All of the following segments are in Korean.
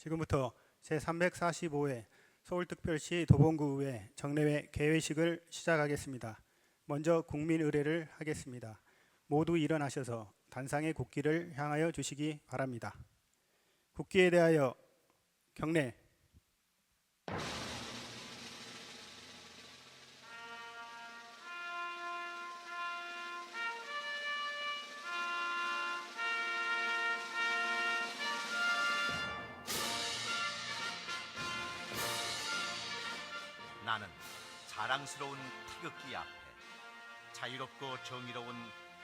지금부터 제345회 서울특별시 도봉구의회 정례회 개회식을 시작하겠습니다. 먼저 국민의례를 하겠습니다. 모두 일어나셔서 단상의 국기를 향하여 주시기 바랍니다. 국기에 대하여 경례. 나는 자랑스러운 태극기 앞에 자유롭고 정의로운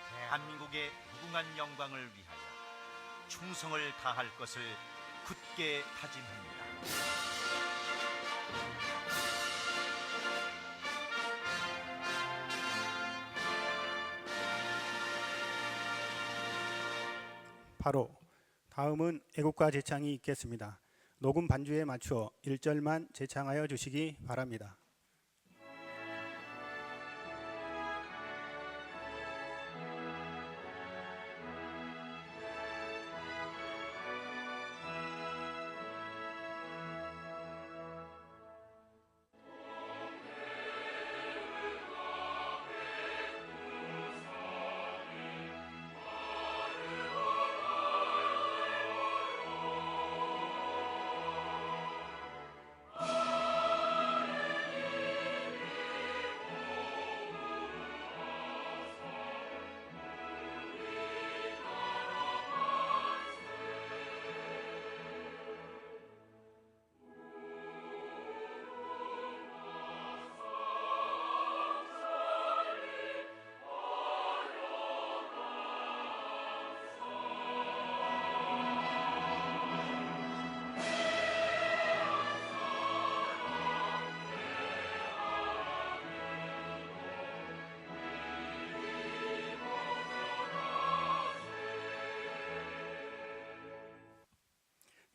대한민국의 무궁한 영광을 위하여 충성을 다할 것을 굳게 다짐합니다. 바로 다음은 애국가 제창이 있겠습니다. 녹음 반주에 맞추어 1절만 제창하여 주시기 바랍니다.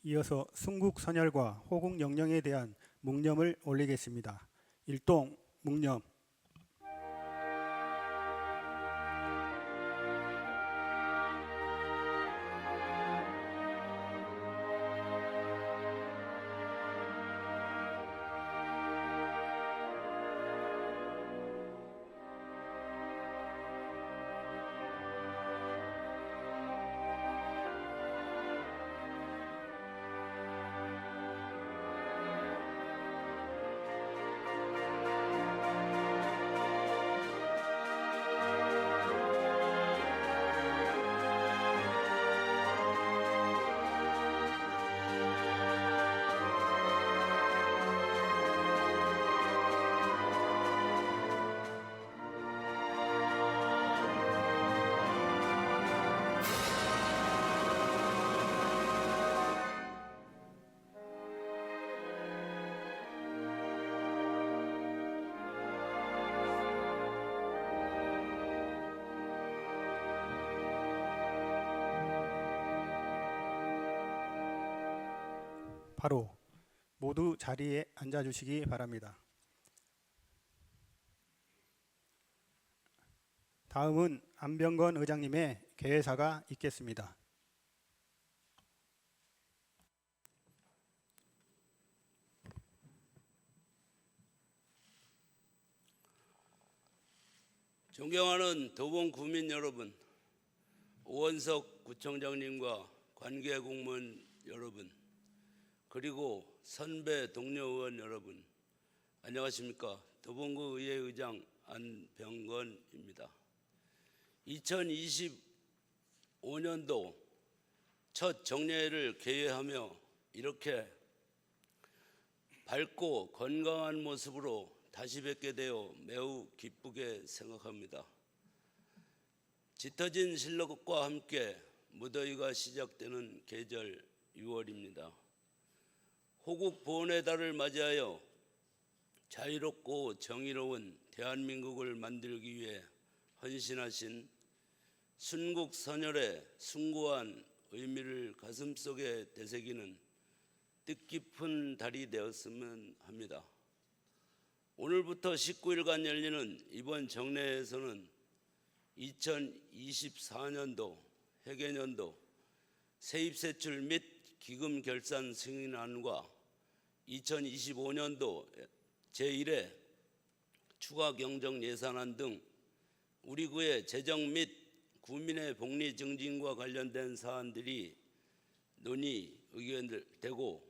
이어서 순국선열과 호국영령에 대한 묵념을 올리겠습니다. 일동 묵념. 바로 모두 자리에 앉아주시기 바랍니다. 다음은 안병건 의장님의 개회사가 있겠습니다. 존경하는 도봉 구민 여러분, 오원석 구청장님과 관계 공무원 여러분, 그리고 선배 동료 의원 여러분, 안녕하십니까. 도봉구 의회 의장 안병건입니다. 2025년도 첫 정례회를 개회하며 이렇게 밝고 건강한 모습으로 다시 뵙게 되어 매우 기쁘게 생각합니다. 짙어진 실록과 함께 무더위가 시작되는 계절 6월입니다. 호국 보훈의 달을 맞이하여 자유롭고 정의로운 대한민국을 만들기 위해 헌신하신 순국선열의 숭고한 의미를 가슴속에 되새기는 뜻깊은 달이 되었으면 합니다. 오늘부터 19일간 열리는 이번 정례에서는 2024년도 회계년도 세입세출 및 기금 결산 승인안과 2025년도 제1회 추가 경정 예산안 등 우리 구의 재정 및 구민의 복리 증진과 관련된 사안들이 논의 의견되고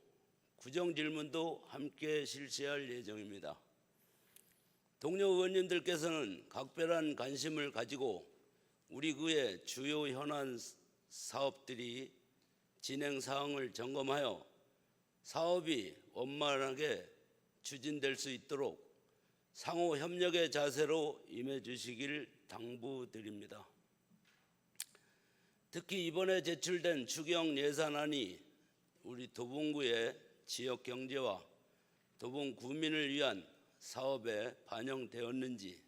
구정 질문도 함께 실시할 예정입니다. 동료 의원님들께서는 각별한 관심을 가지고 우리 구의 주요 현안 사업들이 진행 사항을 점검하여 사업이 원만하게 추진될 수 있도록 상호 협력의 자세로 임해 주시길 당부드립니다. 특히 이번에 제출된 추경 예산안이 우리 도봉구의 지역 경제와 도봉 구민을 위한 사업에 반영되었는지,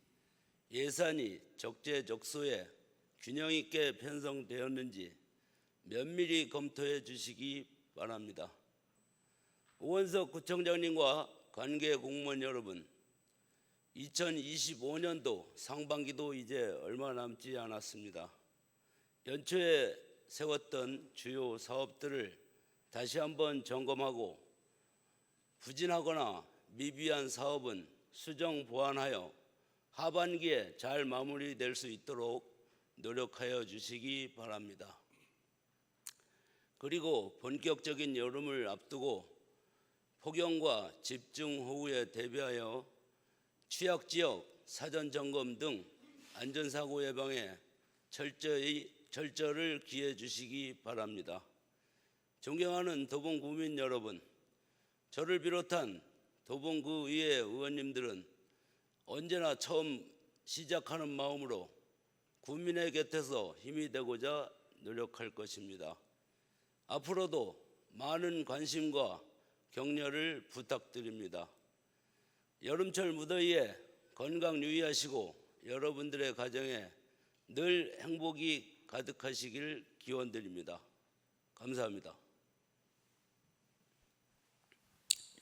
예산이 적재적소에 균형 있게 편성되었는지 면밀히 검토해 주시기 바랍니다. 오원석 구청장님과 관계 공무원 여러분, 2025년도 상반기도 이제 얼마 남지 않았습니다. 연초에 세웠던 주요 사업들을 다시 한번 점검하고 부진하거나 미비한 사업은 수정 보완하여 하반기에 잘 마무리될 수 있도록 노력하여 주시기 바랍니다. 그리고 본격적인 여름을 앞두고 폭염과 집중호우에 대비하여 취약지역 사전점검 등 안전사고 예방에 철저를 기해 주시기 바랍니다. 존경하는 도봉구민 여러분, 저를 비롯한 도봉구의회 의원님들은 언제나 처음 시작하는 마음으로 구민의 곁에서 힘이 되고자 노력할 것입니다. 앞으로도 많은 관심과 격려를 부탁드립니다. 여름철 무더위에 건강 유의하시고 여러분들의 가정에 늘 행복이 가득하시길 기원드립니다. 감사합니다.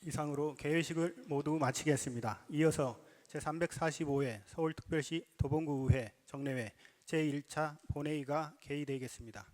이상으로 개회식을 모두 마치겠습니다. 이어서 제345회 서울특별시 도봉구의회 정례회 제1차 본회의가 개의되겠습니다.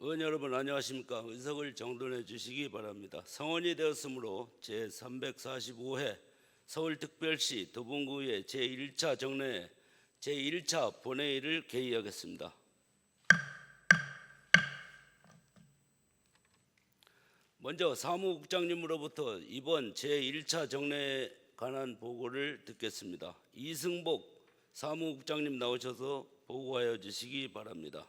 의원 여러분 안녕하십니까? 의석을 정돈해 주시기 바랍니다. 성원이 되었으므로 제345회 서울특별시 도봉구의 제1차 정례회 제1차 본회의를 개의하겠습니다. 먼저 사무국장님으로부터 이번 제1차 정례회에 관한 보고를 듣겠습니다. 이승복 사무국장님 나오셔서 보고하여 주시기 바랍니다.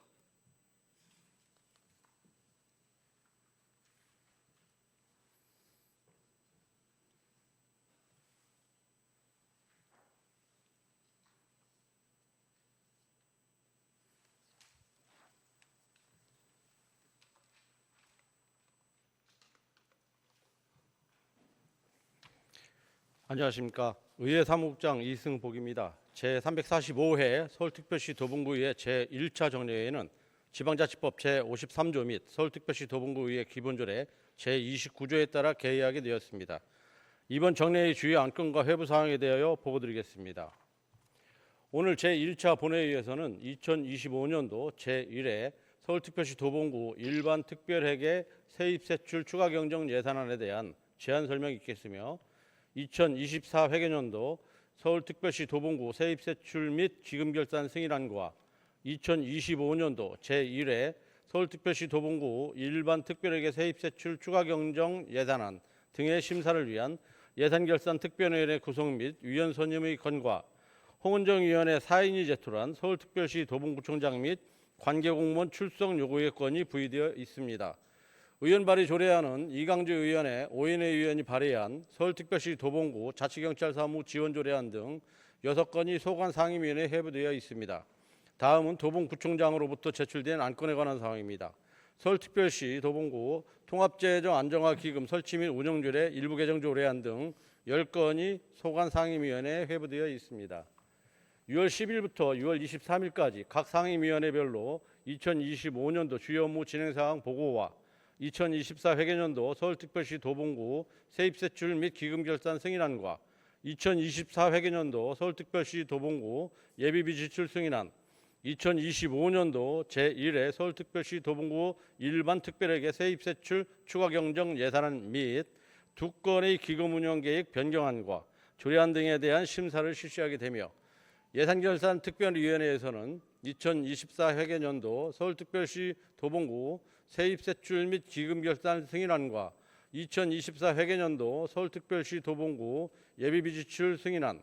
안녕하십니까. 의회 사무국장 이승복입니다. 제345회 서울특별시 도봉구의회 제1차 정례회는 지방자치법 제53조 및 서울특별시 도봉구의회 기본조례 제29조에 따라 개의하게 되었습니다. 이번 정례의 주요 안건과 회부 사항에 대하여 보고드리겠습니다. 오늘 제1차 본회의에서는 2025년도 제1회 서울특별시 도봉구 일반특별회계 세입세출 추가경정 예산안에 대한 제안 설명이 있겠으며 2024 회계년도 서울특별시 도봉구 세입세출 및 기금결산 승인안과 2025년도 제1회 서울특별시 도봉구 일반특별회계 세입세출 추가경정 예산안 등의 심사를 위한 예산결산특별위원회 구성 및 위원 선임의 건과 홍은정위원회 사인이 제출한 서울특별시 도봉구청장 및 관계공무원 출석 요구의 건이 부의되어 있습니다. 의원 발의 조례안은 이강주 의원의 오인혜 의원이 발의한 서울특별시 도봉구 자치경찰사무 지원조례안 등 6건이 소관 상임위원회에 회부되어 있습니다. 다음은 도봉구청장으로부터 제출된 안건에 관한 사항입니다. 서울특별시 도봉구 통합재정 안정화기금 설치 및 운영조례 일부 개정 조례안 등 10건이 소관 상임위원회에 회부되어 있습니다. 6월 10일부터 6월 23일까지 각 상임위원회별로 2025년도 주요 업무 진행 사항 보고와 2024 회계년도 서울특별시 도봉구 세입세출 및 기금결산 승인안과 2024 회계년도 서울특별시 도봉구 예비비 지출 승인안, 2025년도 제1회 서울특별시 도봉구 일반 특별회계 세입세출 추가경정 예산안 및 2건의 기금운영계획 변경안과 조례안 등에 대한 심사를 실시하게 되며 예산결산특별위원회에서는 2024 회계년도 서울특별시 도봉구 세입세출 및 기금결산 승인안과 2024 회계년도 서울특별시 도봉구 예비비 지출 승인안,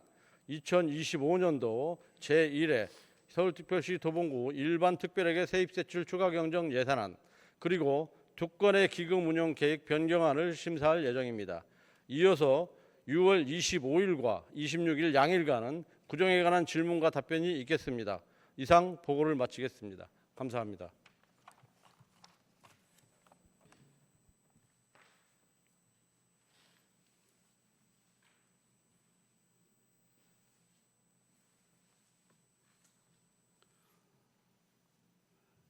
2025년도 제1회 서울특별시 도봉구 일반 특별회계 세입세출 추가경정 예산안, 그리고 2건의 기금운영계획 변경안을 심사할 예정입니다. 이어서 6월 25일과 26일 양일간은 구정에 관한 질문과 답변이 있겠습니다. 이상 보고를 마치겠습니다. 감사합니다.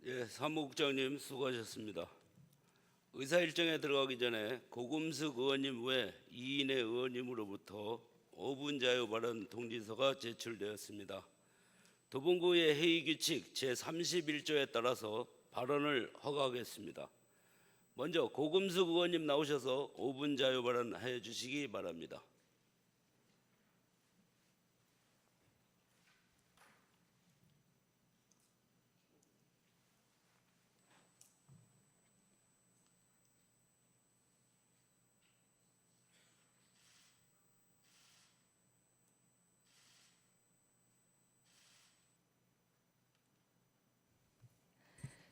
예, 사무국장님 수고하셨습니다. 의사 일정에 들어가기 전에 고금숙 의원님 외 2인의 의원님으로부터 5분 자유 발언 통지서가 제출되었습니다. 도봉구의 회의 규칙 제31조에 따라서 발언을 허가하겠습니다. 먼저 고금숙 의원님 나오셔서 5분 자유 발언해 주시기 바랍니다.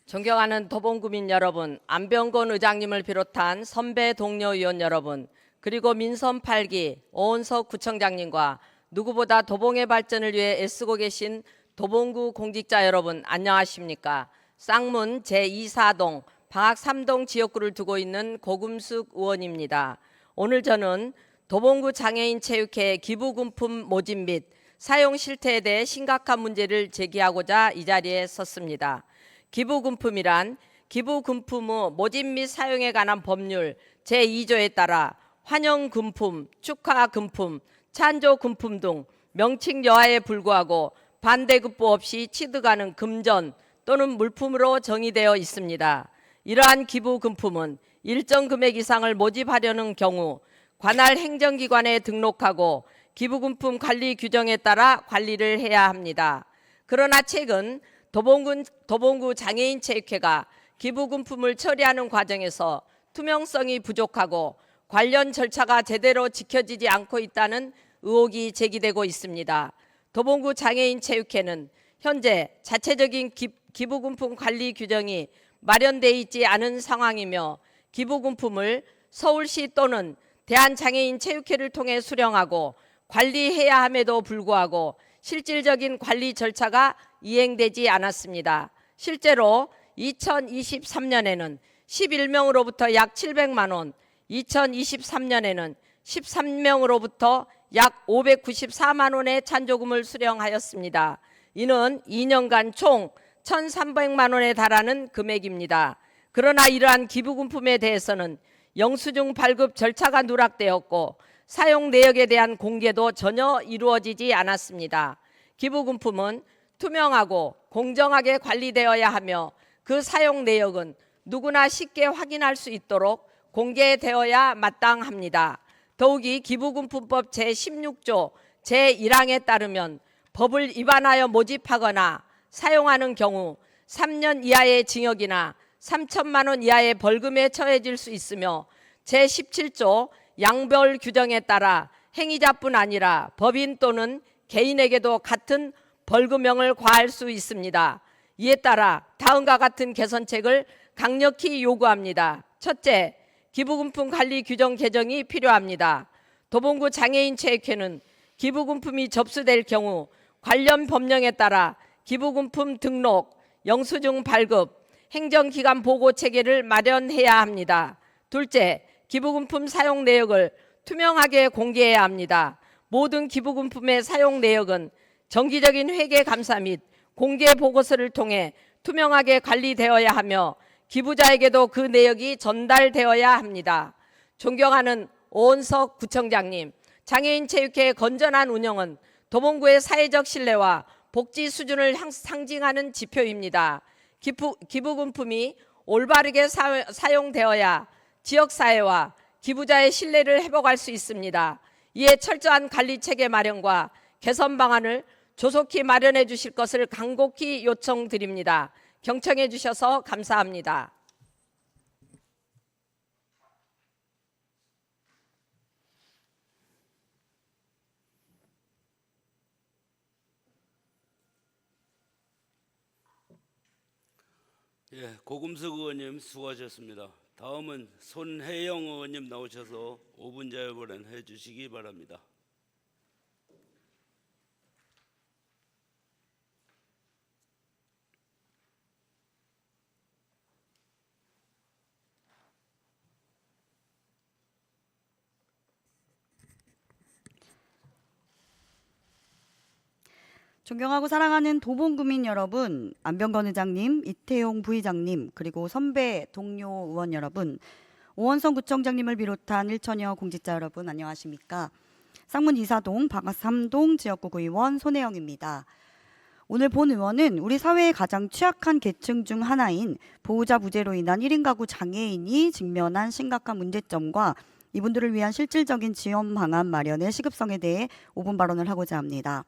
존경하는 도봉구민 여러분, 안병건 의장님을 비롯한 선배 동료 의원 여러분, 그리고 민선 8기 오은석 구청장님과 누구보다 도봉의 발전을 위해 애쓰고 계신 도봉구 공직자 여러분, 안녕하십니까? 쌍문 제24동 방학 3동 지역구를 두고 있는 고금숙 의원입니다. 오늘 저는 도봉구 장애인 체육회 기부금품 모집 및 사용 실태에 대해 심각한 문제를 제기하고자 이 자리에 섰습니다. 기부금품이란 기부금품의 모집 및 사용에 관한 법률 제2조에 따라 환영금품, 축하금품, 찬조금품 등 명칭 여하에 불구하고 반대급부 없이 취득하는 금전 또는 물품으로 정의되어 있습니다. 이러한 기부금품은 일정 금액 이상을 모집하려는 경우 관할 행정기관에 등록하고 기부금품 관리 규정에 따라 관리를 해야 합니다. 그러나 최근 도봉구 장애인 체육회가 기부금품을 처리하는 과정에서 투명성이 부족하고 관련 절차가 제대로 지켜지지 않고 있다는 의혹이 제기되고 있습니다. 도봉구 장애인 체육회는 현재 자체적인 기부금품 관리 규정이 마련되어 있지 않은 상황이며 기부금품을 서울시 또는 대한장애인 체육회를 통해 수령하고 관리해야 함에도 불구하고 실질적인 관리 절차가 이행되지 않았습니다. 실제로 2023년에는 11명으로부터 약 700만 원, 2023년에는 13명으로부터 약 594만 원의 찬조금을 수령하였습니다. 이는 2년간 총 1,300만 원에 달하는 금액입니다. 그러나 이러한 기부금품에 대해서는 영수증 발급 절차가 누락되었고 사용 내역에 대한 공개도 전혀 이루어지지 않았습니다. 기부금품은 투명하고 공정하게 관리되어야 하며 그 사용 내역은 누구나 쉽게 확인할 수 있도록 공개되어야 마땅합니다. 더욱이 기부금품법 제16조 제1항에 따르면 법을 위반하여 모집하거나 사용하는 경우 3년 이하의 징역이나 3천만 원 이하의 벌금에 처해질 수 있으며 제17조 양별 규정에 따라 행위자뿐 아니라 법인 또는 개인에게도 같은 벌금형을 과할 수 있습니다. 이에 따라 다음과 같은 개선책을 강력히 요구합니다. 첫째, 기부금품 관리 규정 개정이 필요합니다. 도봉구 장애인 체육회는 기부금품이 접수될 경우 관련 법령에 따라 기부금품 등록, 영수증 발급, 행정기관 보고 체계를 마련해야 합니다. 둘째, 기부금품 사용 내역을 투명하게 공개해야 합니다. 모든 기부금품의 사용 내역은 정기적인 회계 감사 및 공개 보고서를 통해 투명하게 관리되어야 하며 기부자에게도 그 내역이 전달되어야 합니다. 존경하는 오은석 구청장님, 장애인 체육회의 건전한 운영은 도봉구의 사회적 신뢰와 복지 수준을 상징하는 지표입니다. 기부금품이 올바르게 사용되어야 지역사회와 기부자의 신뢰를 회복할 수 있습니다. 이에 철저한 관리체계 마련과 개선 방안을 조속히 마련해 주실 것을 간곡히 요청드립니다. 경청해 주셔서 감사합니다. 예, 고금석 의원님 수고하셨습니다. 다음은 손혜영 의원님 나오셔서 5분 자유발언 해주시기 바랍니다. 존경하고 사랑하는 도봉구민 여러분, 안병건 의장님, 이태용 부의장님, 그리고 선배 동료 의원 여러분, 오원성 구청장님을 비롯한 일천여 공직자 여러분 안녕하십니까? 쌍문 이사동, 박as 3동 지역구 구의원 손혜영입니다. 오늘 본 의원은 우리 사회의 가장 취약한 계층 중 하나인 보호자 부재로 인한 1인 가구 장애인이 직면한 심각한 문제점과 이분들을 위한 실질적인 지원 방안 마련의 시급성에 대해 5분 발언을 하고자 합니다.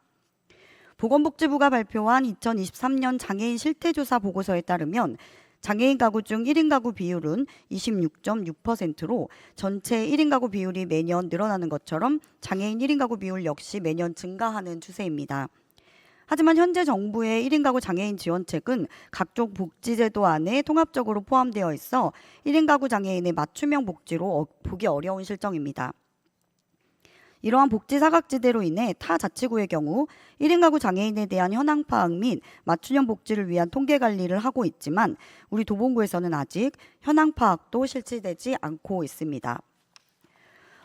보건복지부가 발표한 2023년 장애인 실태조사 보고서에 따르면 장애인 가구 중 1인 가구 비율은 26.6%로 전체 1인 가구 비율이 매년 늘어나는 것처럼 장애인 1인 가구 비율 역시 매년 증가하는 추세입니다. 하지만 현재 정부의 1인 가구 장애인 지원책은 각종 복지제도 안에 통합적으로 포함되어 있어 1인 가구 장애인의 맞춤형 복지로 보기 어려운 실정입니다. 이러한 복지 사각지대로 인해 타 자치구의 경우 1인 가구 장애인에 대한 현황 파악 및 맞춤형 복지를 위한 통계 관리를 하고 있지만 우리 도봉구에서는 아직 현황 파악도 실시되지 않고 있습니다.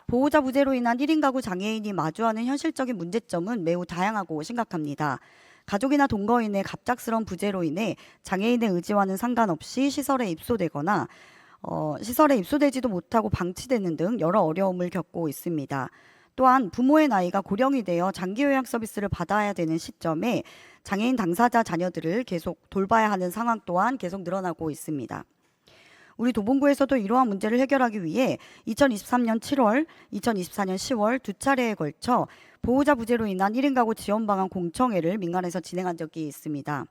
보호자 부재로 인한 1인 가구 장애인이 마주하는 현실적인 문제점은 매우 다양하고 심각합니다. 가족이나 동거인의 갑작스러운 부재로 인해 장애인의 의지와는 상관없이 시설에 입소되거나 시설에 입소되지도 못하고 방치되는 등 여러 어려움을 겪고 있습니다. 또한 부모의 나이가 고령이 되어 장기 요양 서비스를 받아야 되는 시점에 장애인 당사자 자녀들을 계속 돌봐야 하는 상황 또한 계속 늘어나고 있습니다. 우리 도봉구에서도 이러한 문제를 해결하기 위해 2023년 7월, 2024년 10월 두 차례에 걸쳐 보호자 부재로 인한 1인 가구 지원 방안 공청회를 민간에서 진행한 적이 있습니다.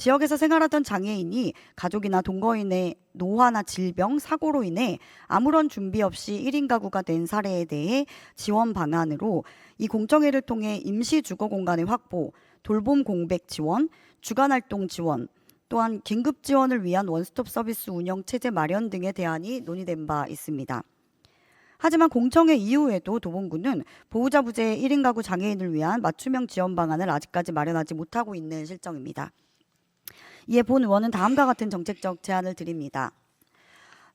지역에서 생활하던 장애인이 가족이나 동거인의 노화나 질병, 사고로 인해 아무런 준비 없이 1인 가구가 된 사례에 대해 지원 방안으로 이 공청회를 통해 임시 주거 공간의 확보, 돌봄 공백 지원, 주간 활동 지원, 또한 긴급 지원을 위한 원스톱 서비스 운영 체제 마련 등의 대안이 논의된 바 있습니다. 하지만 공청회 이후에도 도봉구는 보호자 부재의 1인 가구 장애인을 위한 맞춤형 지원 방안을 아직까지 마련하지 못하고 있는 실정입니다. 이에 본 의원은 다음과 같은 정책적 제안을 드립니다.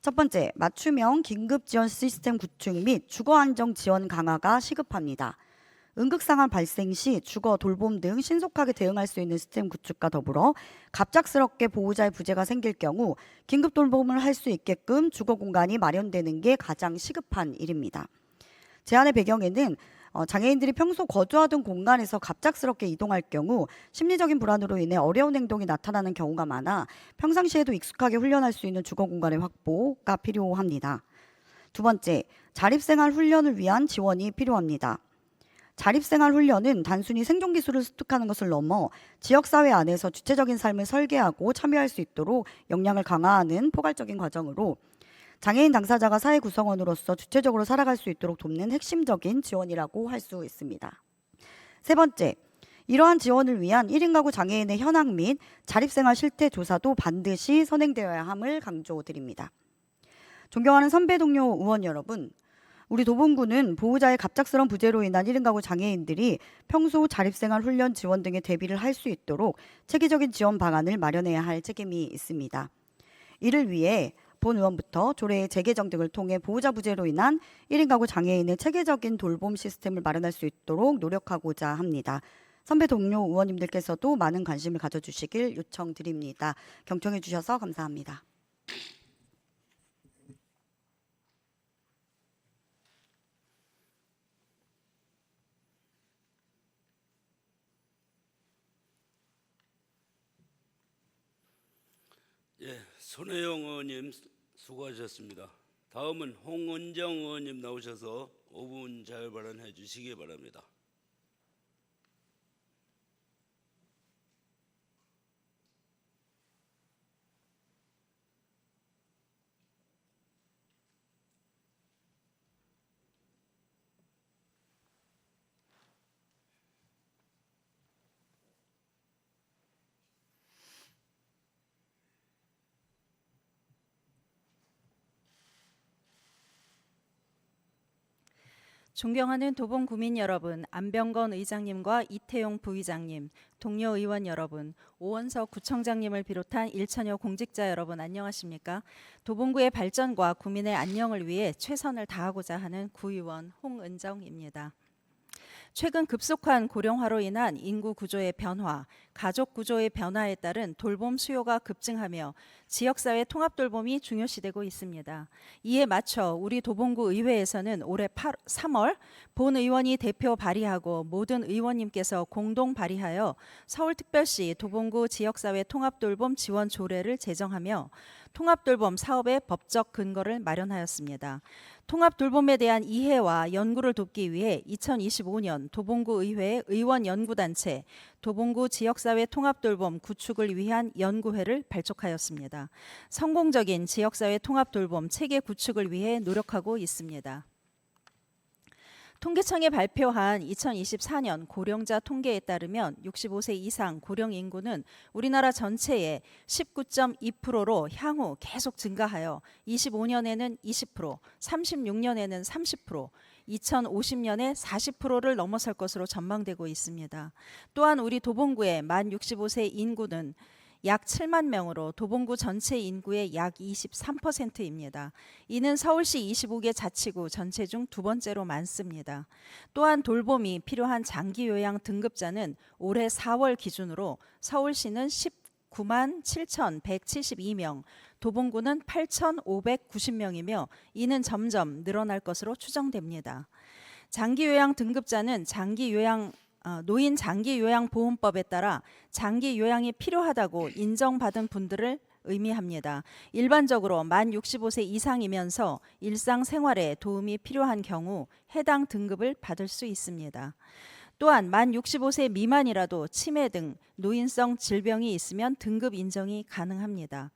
첫 번째, 맞춤형 긴급 지원 시스템 구축 및 주거 안정 지원 강화가 시급합니다. 응급상황 발생 시 주거, 돌봄 등 신속하게 대응할 수 있는 시스템 구축과 더불어 갑작스럽게 보호자의 부재가 생길 경우 긴급 돌봄을 할 수 있게끔 주거 공간이 마련되는 게 가장 시급한 일입니다. 제안의 배경에는 장애인들이 평소 거주하던 공간에서 갑작스럽게 이동할 경우 심리적인 불안으로 인해 어려운 행동이 나타나는 경우가 많아 평상시에도 익숙하게 훈련할 수 있는 주거 공간의 확보가 필요합니다. 두 번째, 자립생활 훈련을 위한 지원이 필요합니다. 자립생활 훈련은 단순히 생존기술을 습득하는 것을 넘어 지역사회 안에서 주체적인 삶을 설계하고 참여할 수 있도록 역량을 강화하는 포괄적인 과정으로 장애인 당사자가 사회 구성원으로서 주체적으로 살아갈 수 있도록 돕는 핵심적인 지원이라고 할 수 있습니다. 세 번째, 이러한 지원을 위한 1인 가구 장애인의 현황 및 자립생활 실태 조사도 반드시 선행되어야 함을 강조드립니다. 존경하는 선배 동료 의원 여러분, 우리 도봉구는 보호자의 갑작스러운 부재로 인한 1인 가구 장애인들이 평소 자립생활 훈련 지원 등의 대비를 할 수 있도록 체계적인 지원 방안을 마련해야 할 책임이 있습니다. 이를 위해 본 의원부터 조례의 재개정 등을 통해 보호자 부재로 인한 1인 가구 장애인의 체계적인 돌봄 시스템을 마련할 수 있도록 노력하고자 합니다. 선배 동료 의원님들께서도 많은 관심을 가져주시길 요청드립니다. 경청해 주셔서 감사합니다. 예, 손혜영 의원님 수고하셨습니다. 다음은 홍은정 의원님 나오셔서 5분 자유 발언해 주시기 바랍니다. 존경하는 도봉구민 여러분, 안병건 의장님과 이태용 부의장님, 동료 의원 여러분, 오원석 구청장님을 비롯한 일천여 공직자 여러분 안녕하십니까? 도봉구의 발전과 구민의 안녕을 위해 최선을 다하고자 하는 구의원 홍은정입니다. 최근 급속한 고령화로 인한 인구 구조의 변화, 가족 구조의 변화에 따른 돌봄 수요가 급증하며 지역사회 통합 돌봄이 중요시되고 있습니다. 이에 맞춰 우리 도봉구 의회에서는 올해 3월 본 의원이 대표 발의하고 모든 의원님께서 공동 발의하여 서울특별시 도봉구 지역사회 통합 돌봄 지원 조례를 제정하며 통합 돌봄 사업의 법적 근거를 마련하였습니다. 통합 돌봄에 대한 이해와 연구를 돕기 위해 2025년 도봉구 의회 의원 연구단체 도봉구 지역사회 통합 돌봄 구축을 위한 연구회를 발족하였습니다. 성공적인 지역사회 통합 돌봄 체계 구축을 위해 노력하고 있습니다. 통계청이 발표한 2024년 고령자 통계에 따르면 65세 이상 고령 인구는 우리나라 전체의 19.2%로 향후 계속 증가하여 25년에는 20%, 36년에는 30%, 2050년에 40%를 넘어설 것으로 전망되고 있습니다. 또한 우리 도봉구의 만 65세 인구는 약 7만 명으로 도봉구 전체 인구의 약 23%입니다. 이는 서울시 25개 자치구 전체 중 두 번째로 많습니다. 또한 돌봄이 필요한 장기 요양 등급자는 올해 4월 기준으로 서울시는 19만 7,172명, 도봉구는 8,590명이며 이는 점점 늘어날 것으로 추정됩니다. 장기 요양 등급자는 노인 장기 요양 보험법에 따라 장기 요양이 필요하다고 인정받은 분들을 의미합니다. 일반적으로 만 65세 이상이면서 일상생활에 도움이 필요한 경우 해당 등급을 받을 수 있습니다. 또한 만 65세 미만이라도 치매 등 노인성 질병이 있으면 등급 인정이 가능합니다.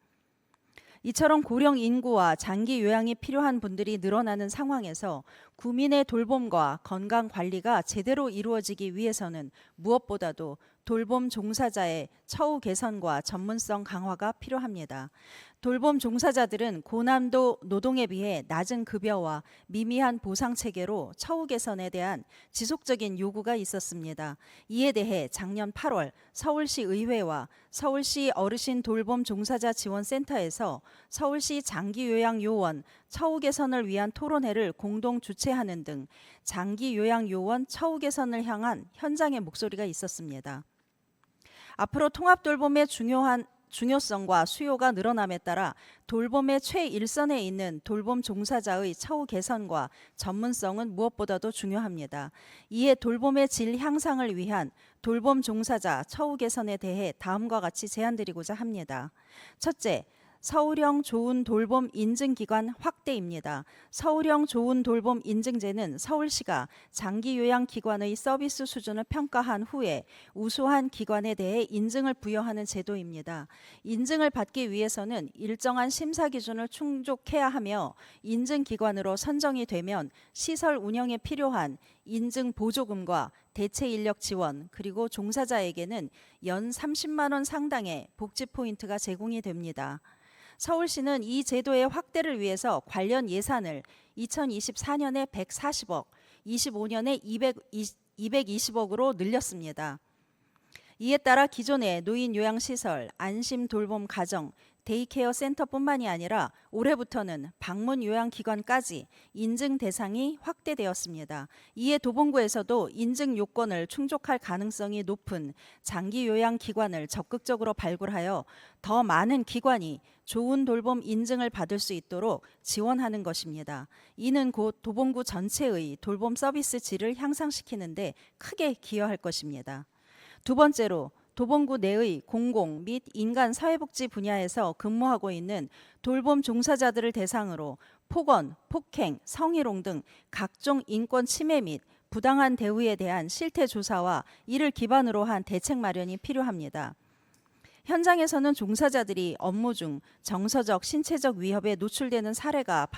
이처럼 고령 인구와 장기 요양이 필요한 분들이 늘어나는 상황에서 구민의 돌봄과 건강 관리가 제대로 이루어지기 위해서는 무엇보다도 돌봄 종사자의 처우 개선과 전문성 강화가 필요합니다. 돌봄 종사자들은 고난도 노동에 비해 낮은 급여와 미미한 보상 체계로 처우 개선에 대한 지속적인 요구가 있었습니다. 이에 대해 작년 8월 서울시 의회와 서울시 어르신 돌봄 종사자 지원센터에서 서울시 장기 요양 요원 처우 개선을 위한 토론회를 공동 주최하는 등 장기 요양 요원 처우 개선을 향한 현장의 목소리가 있었습니다. 앞으로 통합 돌봄의 중요성과 수요가 늘어남에 따라 돌봄의 최일선에 있는 돌봄 종사자의 처우 개선과 전문성은 무엇보다도 중요합니다. 이에 돌봄의 질 향상을 위한 돌봄 종사자 처우 개선에 대해 다음과 같이 제안드리고자 합니다. 첫째, 서울형 좋은 돌봄 인증기관 확대입니다. 서울형 좋은 돌봄 인증제는 서울시가 장기 요양기관의 서비스 수준을 평가한 후에 우수한 기관에 대해 인증을 부여하는 제도입니다. 인증을 받기 위해서는 일정한 심사 기준을 충족해야 하며 인증기관으로 선정이 되면 시설 운영에 필요한 인증 보조금과 대체 인력 지원 그리고 종사자에게는 연 30만 원 상당의 복지 포인트가 제공이 됩니다. 서울시는 이 제도의 확대를 위해서 관련 예산을 2024년에 140억, 25년에 220억으로 늘렸습니다. 이에 따라 기존의 노인 요양시설, 안심 돌봄 가정, 데이케어 센터뿐만이 아니라 올해부터는 방문 요양기관까지 인증 대상이 확대되었습니다. 이에 도봉구에서도 인증 요건을 충족할 가능성이 높은 장기 요양기관을 적극적으로 발굴하여 더 많은 기관이 좋은 돌봄 인증을 받을 수 있도록 지원하는 것입니다. 이는 곧 도봉구 전체의 돌봄 서비스 질을 향상시키는 데 크게 기여할 것입니다. 두 번째로 도봉구 내의 공공 및 인간 사회복지 분야에서 근무하고 있는 돌봄 종사자들을 대상으로 폭언, 폭행, 성희롱 등 각종 인권 침해 및 부당한 대우에 대한 실태 조사와 이를 기반으로 한 대책 마련이 필요합니다. 현장에서는 종사자들이 업무 중 정서적, 신체적 위협에 노출되는 사례가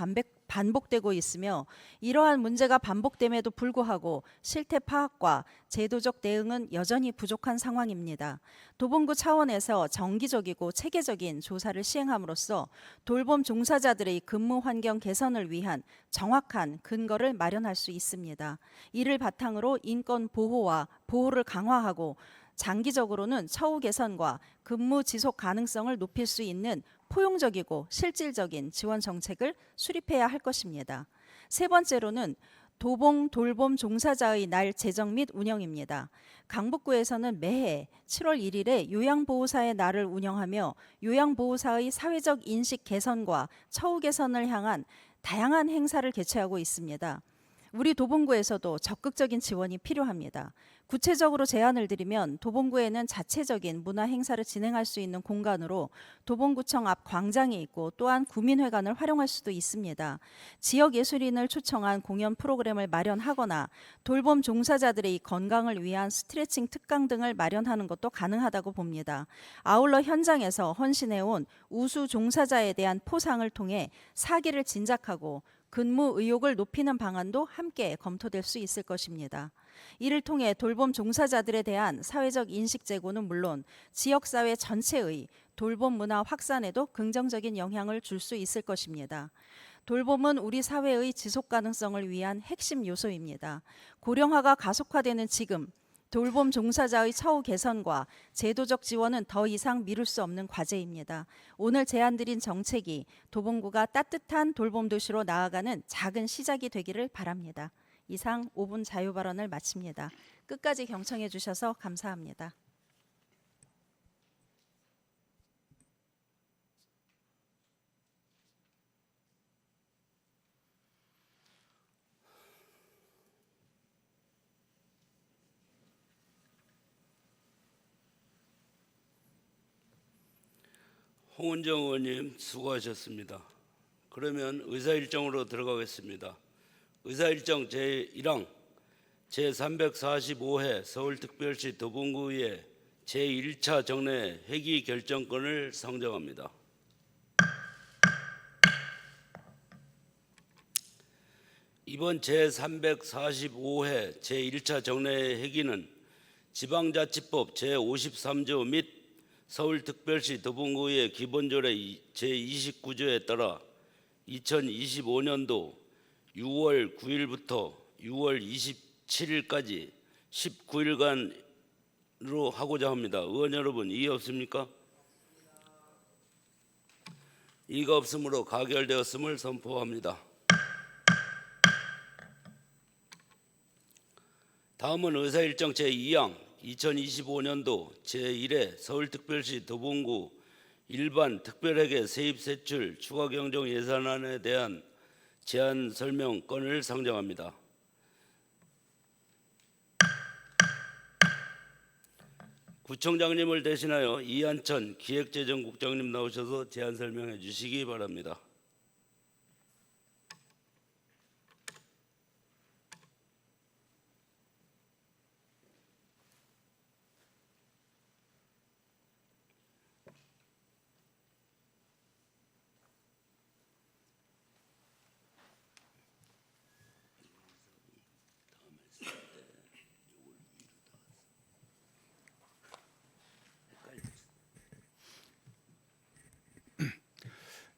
반복되고 있으며 이러한 문제가 반복됨에도 불구하고 실태 파악과 제도적 대응은 여전히 부족한 상황입니다. 도봉구 차원에서 정기적이고 체계적인 조사를 시행함으로써 돌봄 종사자들의 근무 환경 개선을 위한 정확한 근거를 마련할 수 있습니다. 이를 바탕으로 인권 보호와 보호를 강화하고 장기적으로는 처우 개선과 근무 지속 가능성을 높일 수 있는 포용적이고 실질적인 지원 정책을 수립해야 할 것입니다. 세 번째로는 도봉 돌봄 종사자의 날 제정 및 운영입니다. 강북구에서는 매해 7월 1일에 요양보호사의 날을 운영하며 요양보호사의 사회적 인식 개선과 처우 개선을 향한 다양한 행사를 개최하고 있습니다. 우리 도봉구에서도 적극적인 지원이 필요합니다. 구체적으로 제안을 드리면 도봉구에는 자체적인 문화 행사를 진행할 수 있는 공간으로 도봉구청 앞 광장이 있고 또한 구민회관을 활용할 수도 있습니다. 지역 예술인을 초청한 공연 프로그램을 마련하거나 돌봄 종사자들의 건강을 위한 스트레칭 특강 등을 마련하는 것도 가능하다고 봅니다. 아울러 현장에서 헌신해온 우수 종사자에 대한 포상을 통해 사기를 진작하고 근무 의욕을 높이는 방안도 함께 검토될 수 있을 것입니다. 이를 통해 돌봄 종사자들에 대한 사회적 인식 제고는 물론 지역사회 전체의 돌봄 문화 확산에도 긍정적인 영향을 줄 수 있을 것입니다. 돌봄은 우리 사회의 지속 가능성을 위한 핵심 요소입니다. 고령화가 가속화되는 지금 돌봄 종사자의 처우 개선과 제도적 지원은 더 이상 미룰 수 없는 과제입니다. 오늘 제안드린 정책이 도봉구가 따뜻한 돌봄 도시로 나아가는 작은 시작이 되기를 바랍니다. 이상 5분 자유 발언을 마칩니다. 끝까지 경청해 주셔서 감사합니다. 홍은정 의원님 수고하셨습니다. 그러면 의사일정으로 들어가겠습니다. 의사일정 제1항 제345회 서울특별시 도봉구의 제1차 정례 회기 결정권을 상정합니다. 이번 제345회 제1차 정례 회기는 지방자치법 제53조 및 서울특별시 도봉구의 기본조례 제29조에 따라 2025년도 6월 9일부터 6월 27일까지 19일간으로 하고자 합니다. 의원 여러분, 이의 없습니까? 이의가 없으므로 가결되었음을 선포합니다. 다음은 의사일정 제2항 2025년도 제1회 서울특별시 도봉구 일반 특별회계 세입세출 추가경정 예산안에 대한 제안 설명권을 상정합니다. 구청장님을 대신하여 이한천 기획재정국장님 나오셔서 제안 설명해 주시기 바랍니다.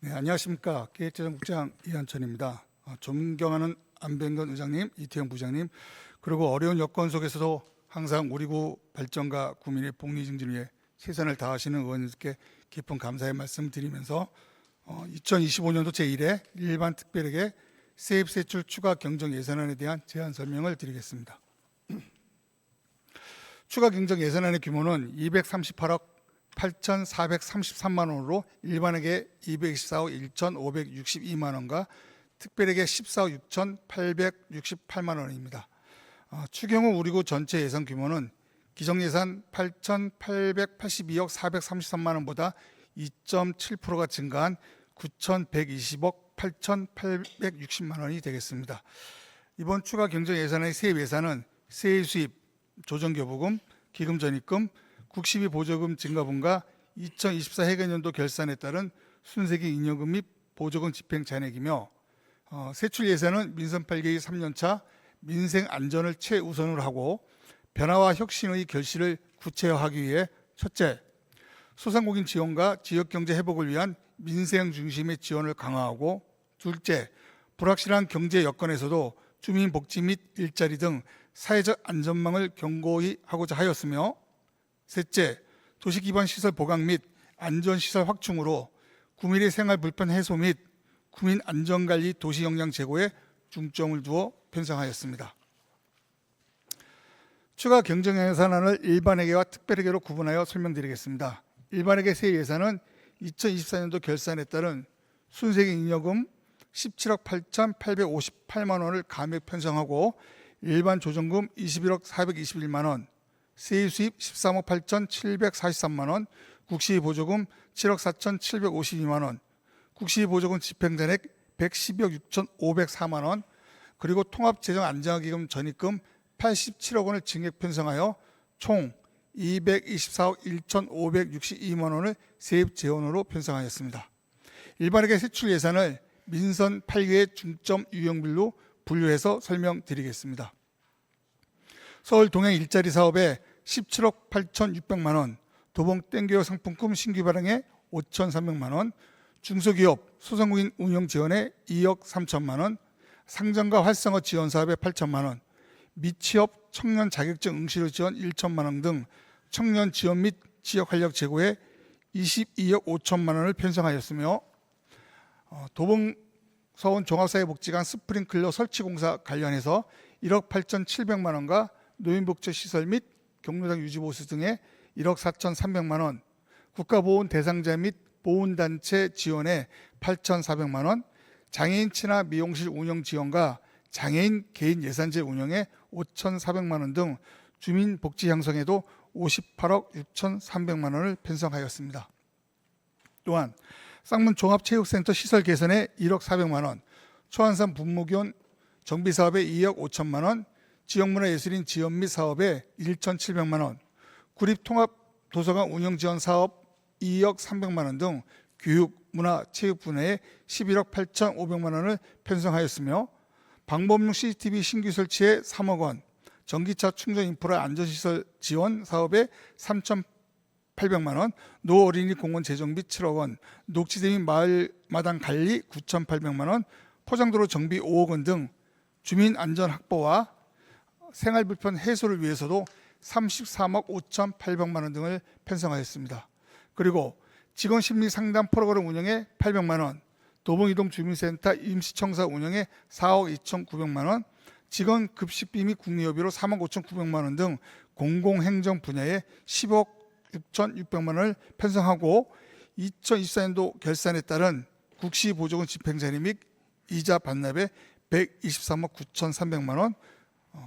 네, 안녕하십니까. 기획재정국장 이한천입니다. 존경하는 안병건 의장님, 이태영 부장님, 그리고 어려운 여건 속에서도 항상 우리 구 발전과 구민의 복리 증진을 위해 최선을 다하시는 의원님께 깊은 감사의 말씀 드리면서 2025년도 제1회 일반 특별회계 세입세출 추가 경정 예산안에 대한 제안 설명을 드리겠습니다. 추가 경정 예산안의 규모는 238억 8,433만 원으로 일반회계 224억 1,562만 원과 특별회계 14억 6,868만 원입니다. 추경호 우리구 전체 예산 규모는 기정예산 8,882억 433만 원보다 2.7%가 증가한 9,120억 8,860만 원이 되겠습니다. 이번 추가 경정 예산의 세입 예산은 세일 수입, 조정교부금, 기금전입금, 국시비 보조금 증가분과 2024 해관연도 결산에 따른 순세기 잉여금 및 보조금 집행 잔액이며 세출 예산은 민선 8개의 3년차 민생 안전을 최우선으로 하고 변화와 혁신의 결실을 구체화하기 위해 첫째, 소상공인 지원과 지역경제 회복을 위한 민생 중심의 지원을 강화하고 둘째, 불확실한 경제 여건에서도 주민복지 및 일자리 등 사회적 안전망을 견고히 하고자 하였으며 셋째, 도시기반 시설 보강 및 안전시설 확충으로 구민의 생활 불편 해소 및 구민 안전관리 도시 역량 제고에 중점을 두어 편성하였습니다. 추가 경정 예산안을 일반회계와 특별회계로 구분하여 설명드리겠습니다. 일반회계 세입 예산은 2024년도 결산에 따른 순세기 잉여금 17억 8,858만 원을 감액 편성하고 일반 조정금 21억 421만 원, 세입 수입 13억 8,743만 원, 국시 보조금 7억 4,752만 원, 국시 보조금 집행잔액 112억 6,504만 원, 그리고 통합재정안정화기금 전입금 87억 원을 증액 편성하여 총 224억 1,562만 원을 세입 재원으로 편성하였습니다. 일반회계 세출 예산을 민선 8개의 중점 유형별로 분류해서 설명드리겠습니다. 서울 동행 일자리 사업에 17억 8,600만 원, 도봉 땡겨요 상품권 신규 발행에 5,300만 원, 중소기업 소상공인 운영 지원에 2억 3천만 원, 상장과 활성화 지원 사업에 8천만 원, 미취업 청년 자격증 응시료 지원 1천만 원 등 청년 지원 및 지역 활력 제고에 22억 5천만 원을 편성하였으며 도봉 서원 종합사회복지관 스프링클러 설치 공사 관련해서 1억 8,700만 원과 노인복지 시설 및 경로당 유지보수 등에 1억 4,300만 원, 국가보훈 대상자 및 보훈단체 지원에 8,400만 원, 장애인 친화 미용실 운영 지원과 장애인 개인 예산제 운영에 5,400만 원 등 주민 복지 형성에도 58억 6,300만 원을 편성하였습니다. 또한 쌍문 종합체육센터 시설 개선에 1억 400만 원, 초안산 분무교원 정비 사업에 2억 5천만 원, 지역문화예술인 지원 및 사업에 1,700만 원, 구립통합도서관 운영 지원 사업 2억 300만 원 등 교육, 문화, 체육 분야에 11억 8,500만 원을 편성하였으며 방범용 CCTV 신규 설치에 3억 원, 전기차 충전 인프라 안전시설 지원 사업에 3,800만 원, 노 어린이 공원 재정비 7억 원, 녹지대 및 마을마당 관리 9,800만 원, 포장도로 정비 5억 원 등 주민 안전 확보와 생활 불편 해소를 위해서도 33억 5,800만 원 등을 편성하였습니다. 그리고 직원 심리 상담 프로그램 운영에 800만 원, 도봉이동 주민센터 임시청사 운영에 4억 2,900만 원, 직원 급식비 및 국리여비로 3억 5,900만 원 등 공공행정 분야에 10억 6,600만 원을 편성하고 2024년도 결산에 따른 국시 보조금 집행잔액 및 이자 반납에 123억 9,300만 원,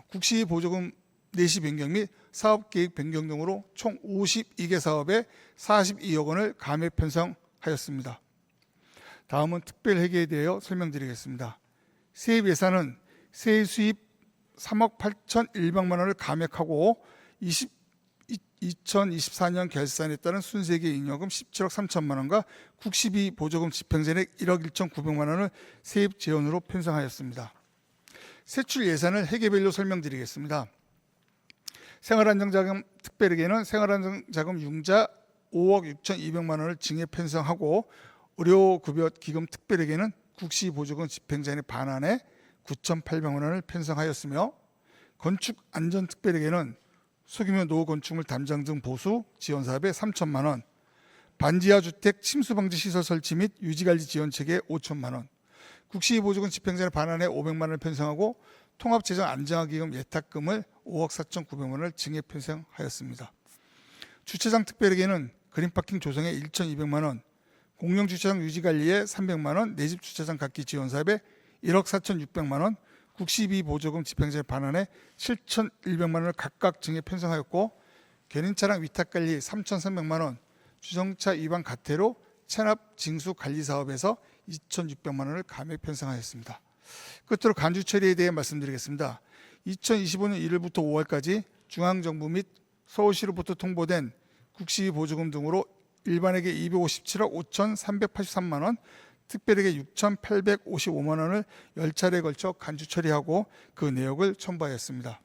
국시 보조금 내시 변경 및 사업계획 변경 등으로 총 52개 사업에 42억 원을 감액 편성하였습니다. 다음은 특별회계에 대하여 설명드리겠습니다. 세입 예산은 세일 수입 3억 8,100만 원을 감액하고 2024년 결산에 따른 순세기 잉여금 17억 3천만 원과 국시비 보조금 집행잔액 1억 1,900만 원을 세입 재원으로 편성하였습니다. 세출 예산을 회계별로 설명드리겠습니다. 생활안정자금 특별회계는 생활안정자금 융자 5억 6,200만 원을 증액 편성하고 의료급여 기금 특별회계는 국시보조금 집행잔액 반환에 9,800만 원을 편성하였으며 건축안전특별회계는 소규모 노후 건축물 담장 등 보수 지원 사업에 3천만 원, 반지하 주택 침수 방지 시설 설치 및 유지관리 지원책에 5천만 원, 국시보조금 집행자의 반환에 500만 원을 편성하고 통합재정 안정화기금 예탁금을 5억 4,900만 원을 증액 편성하였습니다. 주차장 특별회계는 그린파킹 조성에 1,200만 원, 공영주차장 유지관리에 300만 원, 내집 주차장 갖기 지원 사업에 1억 4,600만 원, 국시비 보조금 집행자의 반환에 7,100만 원을 각각 증액 편성하였고 견인차량 위탁관리 3,300만 원, 주정차 위반 과태료 체납 징수 관리 사업에서 2,600만 원을 감액 편성하였습니다. 끝으로 간주 처리에 대해 말씀드리겠습니다. 2025년 1일부터 5월까지 중앙정부 및 서울시로부터 통보된 국시 보조금 등으로 일반에게 257억 5,383만 원, 특별에게 6,855만 원을 10차례에 걸쳐 간주 처리하고 그 내역을 첨부하였습니다.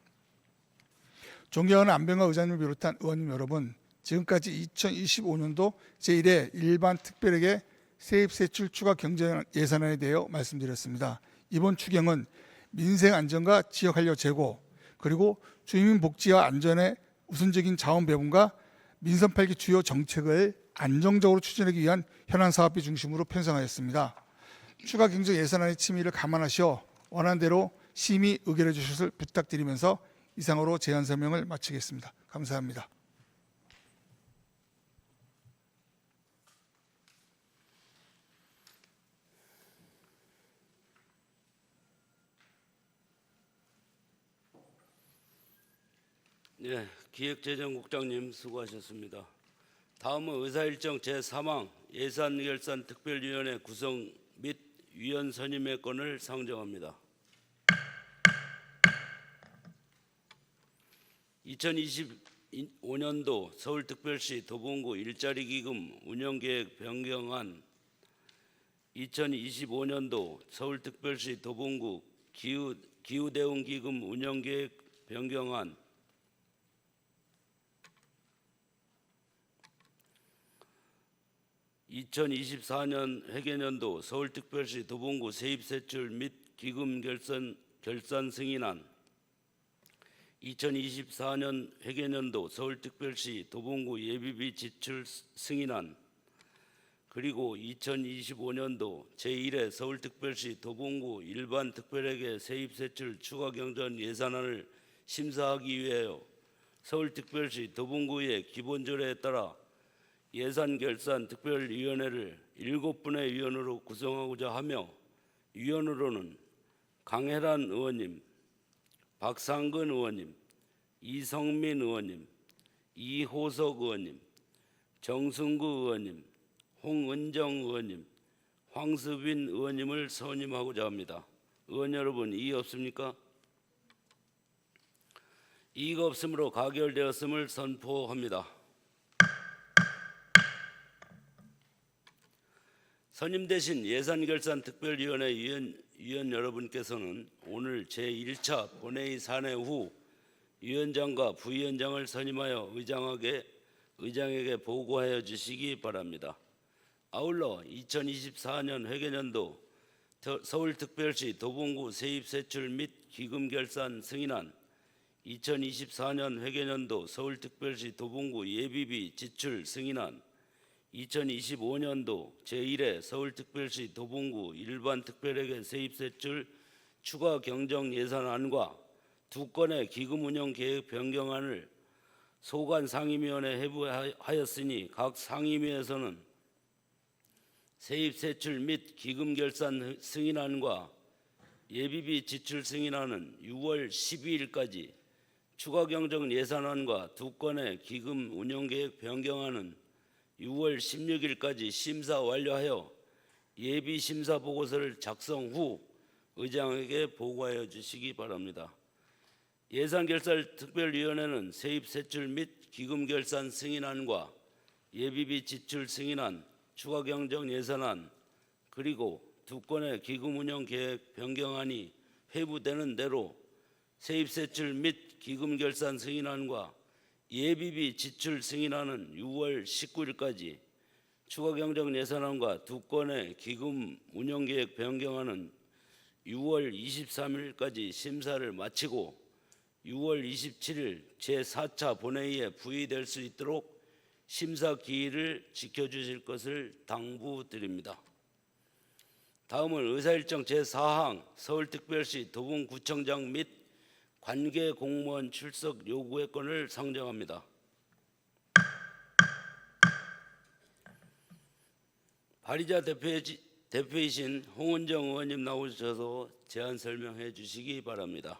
존경하는 안병관 의장님을 비롯한 의원님 여러분, 지금까지 2025년도 제1회 일반 특별에게 세입세출 추가 경정 예산안에 대해 말씀드렸습니다. 이번 추경은 민생 안전과 지역 활력 제고, 그리고 주민 복지와 안전의 우선적인 자원 배분과 민선 8기 주요 정책을 안정적으로 추진하기 위한 현안 사업비 중심으로 편성하였습니다. 추가 경정 예산안의 취미를 감안하시어 원하는 대로 심의 의결해 주실 부탁드리면서 이상으로 제안 설명을 마치겠습니다. 감사합니다. 네, 기획재정국장님 수고하셨습니다. 다음은 의사일정 제3항 예산결산특별위원회 구성 및 위원 선임의 건을 상정합니다. 2025년도 서울특별시 도봉구 일자리기금 운영계획 변경안, 2025년도 서울특별시 도봉구 기후대응기금 운영계획 변경안, 2024년 회계년도 서울특별시 도봉구 세입세출 및 기금 결산 승인안, 2024년 회계년도 서울특별시 도봉구 예비비 지출 승인안, 그리고 2025년도 제1회 서울특별시 도봉구 일반특별회계 세입세출 추가경정 예산안을 심사하기 위하여 서울특별시 도봉구의 기본조례에 따라 예산결산특별위원회를 7분의 위원으로 구성하고자 하며, 위원으로는 강혜란 의원님, 박상근 의원님, 이성민 의원님, 이호석 의원님, 정승구 의원님, 홍은정 의원님, 황수빈 의원님을 선임하고자 합니다. 의원 여러분, 이의 없습니까? 이의가 없으므로 가결되었음을 선포합니다. 선임되신 예산결산특별위원회 위원 여러분께서는 오늘 제1차 본회의 산회 후 위원장과 부위원장을 선임하여 의장에게 보고하여 주시기 바랍니다. 아울러 2024년 회계년도 서울특별시 도봉구 세입세출 및 기금결산 승인안, 2024년 회계년도 서울특별시 도봉구 예비비 지출 승인안, 2025년도 제1회 서울특별시 도봉구 일반특별회계 세입세출 추가 경정 예산안과 2건의 기금운영계획 변경안을 소관 상임위원회에 회부하였으니 각 상임위에서는 세입세출 및 기금결산 승인안과 예비비 지출 승인안은 6월 12일까지, 추가 경정 예산안과 2건의 기금운영계획 변경안은 6월 16일까지 심사 완료하여 예비 심사 보고서를 작성 후 의장에게 보고하여 주시기 바랍니다. 예산결산특별위원회는 세입세출 및 기금결산 승인안과 예비비 지출 승인안, 추가 경정 예산안, 그리고 2건의 기금운영계획 변경안이 회부되는 대로 세입세출 및 기금결산 승인안과 예비비 지출 승인안은 6월 19일까지, 추가 경정 예산안과 2건의 기금 운영계획 변경안은 6월 23일까지 심사를 마치고 6월 27일 제4차 본회의에 부의될 수 있도록 심사 기일을 지켜주실 것을 당부드립니다. 다음은 의사일정 제4항 서울특별시 도봉구청장 및 관계 공무원 출석 요구의 건을 상정합니다. 발의자 대표이신 홍은정 의원님 나오셔서 제안 설명해 주시기 바랍니다.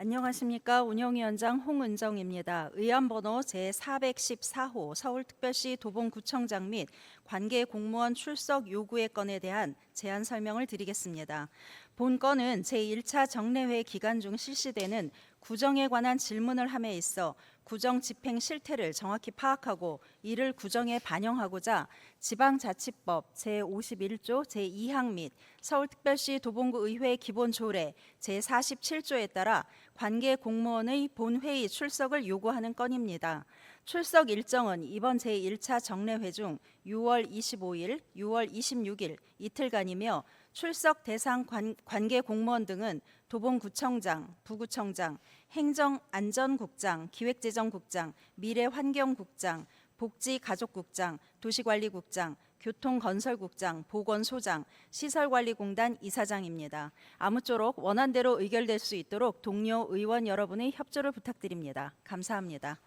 안녕하십니까. 운영위원장 홍은정입니다. 의안번호 제414호 서울특별시 도봉구청장 및 관계 공무원 출석 요구의 건에 대한 제안 설명을 드리겠습니다. 본 건은 제1차 정례회 기간 중 실시되는 구정에 관한 질문을 함에 있어 구정 집행 실태를 정확히 파악하고 이를 구정에 반영하고자 지방자치법 제51조 제2항 및 서울특별시 도봉구 의회 기본조례 제47조에 따라 관계 공무원의 본회의 출석을 요구하는 건입니다. 출석 일정은 이번 제1차 정례회 중 6월 25일, 6월 26일 이틀간이며 출석 대상 관계 공무원 등은 도봉구청장, 부구청장, 행정안전국장, 기획재정국장, 미래환경국장, 복지가족국장, 도시관리국장, 교통건설국장, 보건소장, 시설관리공단 이사장입니다. 아무쪼록 원안대로 의결될 수 있도록 동료 의원 여러분의 협조를 부탁드립니다. 감사합니다.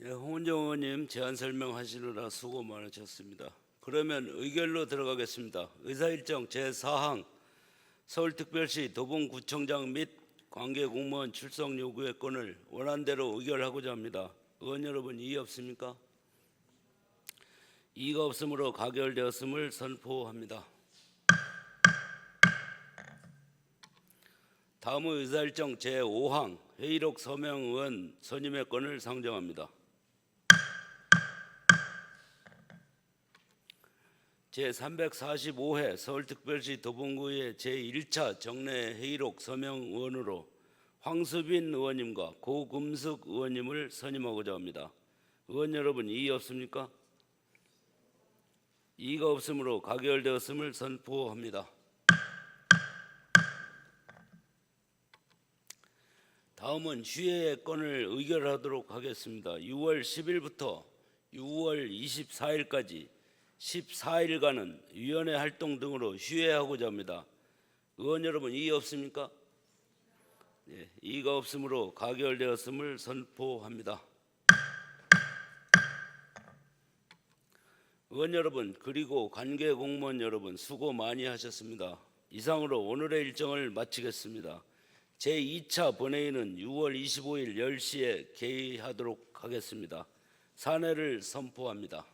예, 홍은정 의원님 제안 설명하시느라 수고 많으셨습니다. 그러면 의결로 들어가겠습니다. 의사일정 제4항 서울특별시 도봉구청장 및 관계공무원 출석 요구의 건을 원안대로 의결하고자 합니다. 의원 여러분 이의 없습니까? 이의가 없으므로 가결되었음을 선포합니다. 다음의 의사일정 제5항 회의록 서명 의원 선임의 건을 상정합니다. 제345회 서울특별시 도봉구의 제1차 정례 회의록 서명 의원으로 황수빈 의원님과 고금숙 의원님을 선임하고자 합니다. 의원 여러분 이의 없습니까? 이의가 없으므로 가결되었음을 선포합니다. 다음은 휴회의 건을 의결하도록 하겠습니다. 6월 10일부터 6월 24일까지 14일간은 위원회 활동 등으로 휴회하고자 합니다. 의원 여러분 이의 없습니까? 네, 이의가 없으므로 가결되었음을 선포합니다. 의원 여러분 그리고 관계 공무원 여러분 수고 많이 하셨습니다. 이상으로 오늘의 일정을 마치겠습니다. 제2차 본회의는 6월 25일 10시에 개의하도록 하겠습니다. 사내를 선포합니다.